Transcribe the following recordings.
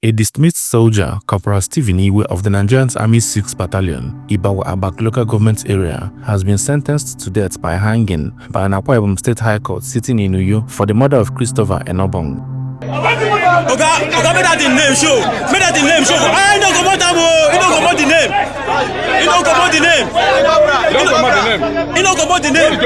A dismissed soldier, Corporal Stephen Iweh of the Nigerian Army 6th Battalion, Ibawabak local government area, has been sentenced to death by hanging by an Akwa Ibom State High Court sitting in Uyo for the murder of Christopher Enobong. Oga, make that the name show. Make that the name show. I don't come out the name. You don't come out the name. You don't come out the name. You don't come out the name.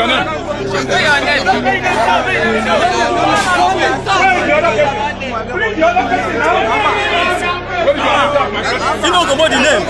You don't come out the name.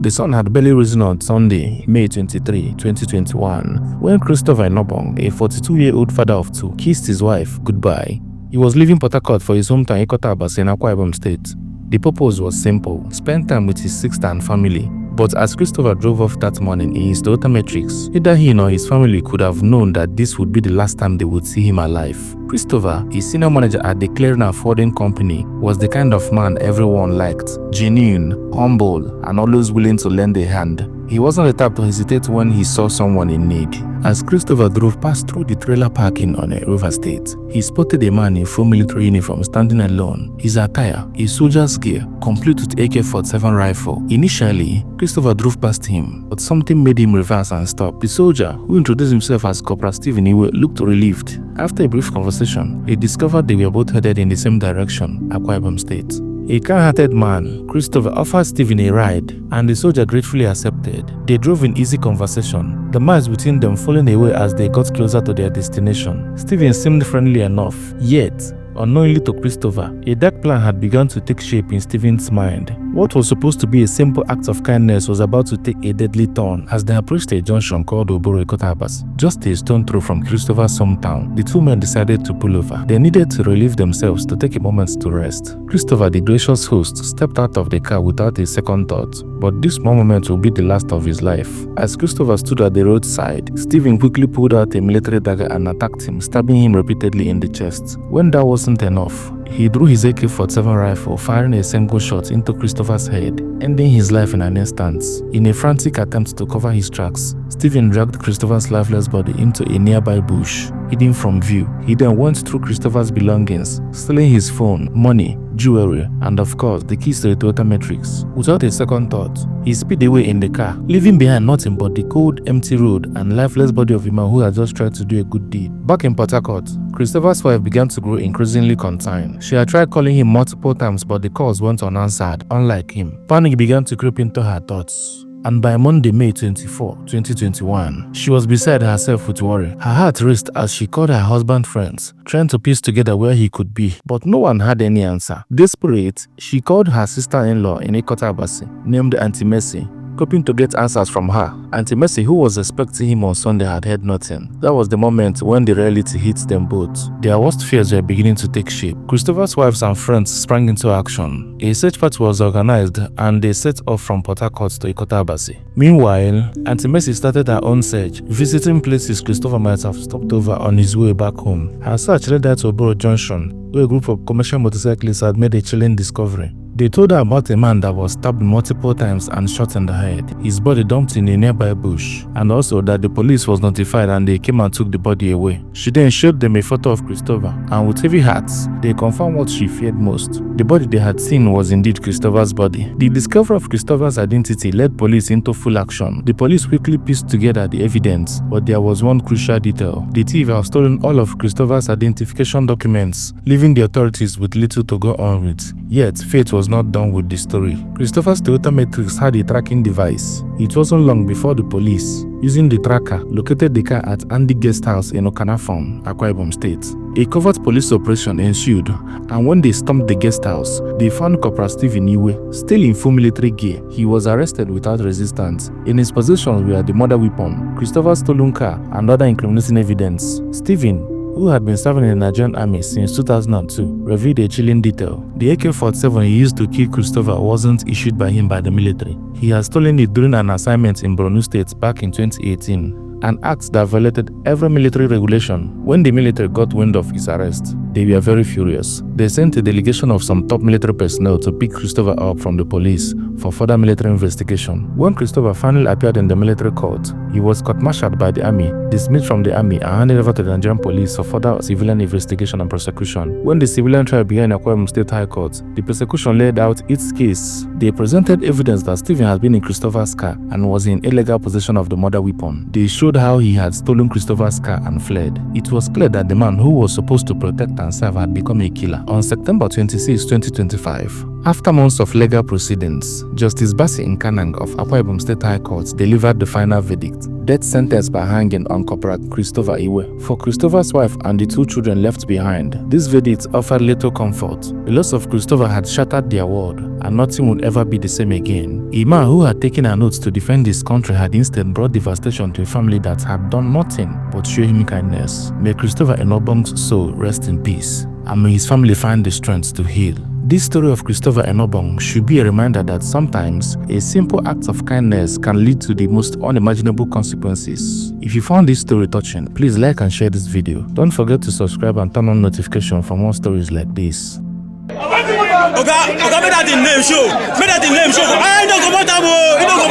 The sun had barely risen on Sunday, May 23, 2021, when Christopher Enobong, a 42-year-old father of two, kissed his wife goodbye. He was leaving Port Harcourt for his hometown Ikot in Akwa Ibom State. The purpose was simple: spend time with his sister and family. But as Christopher drove off that morning in his Toyota Matrix, neither he nor his family could have known that this would be the last time they would see him alive. Christopher, his senior manager at the clearing and forwarding company, was the kind of man everyone liked: genuine, humble, and always willing to lend a hand. He wasn't the type to hesitate when he saw someone in need. As Christopher drove past through the trailer parking on a River State, he spotted a man in full military uniform standing alone, his attire, his soldier's gear, complete with AK-47 rifle. Initially, Christopher drove past him, but something made him reverse and stop. The soldier, who introduced himself as Corporal Stephen Iweh, looked relieved. After a brief conversation, he discovered they were both headed in the same direction, Akwa Ibom State. A kind-hearted man, Christopher offered Stephen a ride, and the soldier gratefully accepted. They drove in easy conversation, the miles between them falling away as they got closer to their destination. Stephen seemed friendly enough, yet, unknowingly to Christopher, a dark plan had begun to take shape in Stephen's mind. What was supposed to be a simple act of kindness was about to take a deadly turn as they approached a junction called Oboro Ikot. Just a stone throw from Christopher's hometown, the two men decided to pull over. They needed to relieve themselves to take a moment to rest. Christopher, the gracious host, stepped out of the car without a second thought, but this small moment will be the last of his life. As Christopher stood at the roadside, Stephen quickly pulled out a military dagger and attacked him, stabbing him repeatedly in the chest. When that wasn't enough, he drew his AK-47 rifle, firing a single shot into Christopher's head, ending his life in an instant. In a frantic attempt to cover his tracks, Stephen dragged Christopher's lifeless body into a nearby bush, hidden from view. He then went through Christopher's belongings, stealing his phone, money, jewelry, and of course the keys to the Toyota Matrix. Without a second thought, he speeded away in the car, leaving behind nothing but the cold, empty road and lifeless body of a man who had just tried to do a good deed. Back in Port Harcourt, Christopher's wife began to grow increasingly concerned. She had tried calling him multiple times, but the calls went unanswered. Unlike him, panic began to creep into her thoughts. And by Monday, May 24, 2021, she was beside herself with worry. Her heart raced as she called her husband's friends, trying to piece together where he could be, but no one had any answer. Desperate, she called her sister-in-law in Ikot named Auntie Mercy, hoping to get answers from her. Auntie Mercy, who was expecting him on Sunday, had heard nothing. That was the moment when the reality hit them both. Their worst fears were beginning to take shape. Christopher's wives and friends sprang into action. A search party was organized and they set off from Port Harcourt to Ikot. Meanwhile, Auntie Mercy started her own search, visiting places Christopher might have stopped over on his way back home. Her search led her to Oboro Junction, where a group of commercial motorcyclists had made a chilling discovery. They told her about a man that was stabbed multiple times and shot in the head, his body dumped in a nearby bush, and also that the police was notified and they came and took the body away. She then showed them a photo of Christopher, and with heavy hearts, they confirmed what she feared most. The body they had seen was indeed Christopher's body. The discovery of Christopher's identity led police into full action. The police quickly pieced together the evidence, but there was one crucial detail. The thief had stolen all of Christopher's identification documents, leaving the authorities with little to go on with. Yet, fate was not done with the story. Christopher's Toyota Matrix had a tracking device. It wasn't long before the police, using the tracker, located the car at Andy Guest House in Okanafon, Akwa Ibom State. A covert police operation ensued, and when they stormed the guest house, they found Corporal Stephen Iweh still in full military gear. He was arrested without resistance. In his possession were the murder weapon, Christopher's stolen car, and other incriminating evidence. Stephen, who had been serving in the Nigerian Army since 2002, revealed a chilling detail. The AK-47 he used to kill Christopher wasn't issued by him by the military. He had stolen it during an assignment in Borno State back in 2018, an act that violated every military regulation. When the military got wind of his arrest, They were very furious. They sent a delegation of some top military personnel to pick Christopher up from the police for further military investigation. When Christopher finally appeared in the military court, he was court-martialed by the army, dismissed from the army, and handed over to the Nigerian police for further civilian investigation and prosecution. When the civilian trial began in Akwa Ibom State High Court, the prosecution laid out its case. They presented evidence that Stephen had been in Christopher's car and was in illegal possession of the murder weapon. They showed how he had stolen Christopher's car and fled. It was clear that the man who was supposed to protect and serve had become a killer. On September 26, 2025, after months of legal proceedings, Justice Basi Nkanang of Akwa Ibom State High Court delivered the final verdict: death sentence by hanging on Corporal Christopher Iweh. For Christopher's wife and the 2 children left behind, this verdict offered little comfort. The loss of Christopher had shattered their world, and nothing would ever be the same again. A man who had taken an oath to defend his country had instead brought devastation to a family that had done nothing but show him kindness. May Christopher Enobong's soul rest in peace, and may his family find the strength to heal. This story of Christopher Enobong should be a reminder that sometimes a simple act of kindness can lead to the most unimaginable consequences. If you found this story touching, please like and share this video. Don't forget to subscribe and turn on notifications for more stories like this. Oga, make that the name show. Make that the name show. I don't come out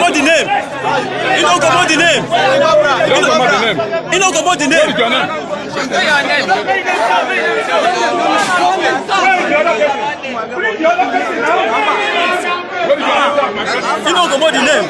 the name. You don't come out the name. You don't come out the name. You don't come out the name. What is your name? You don't come out the name.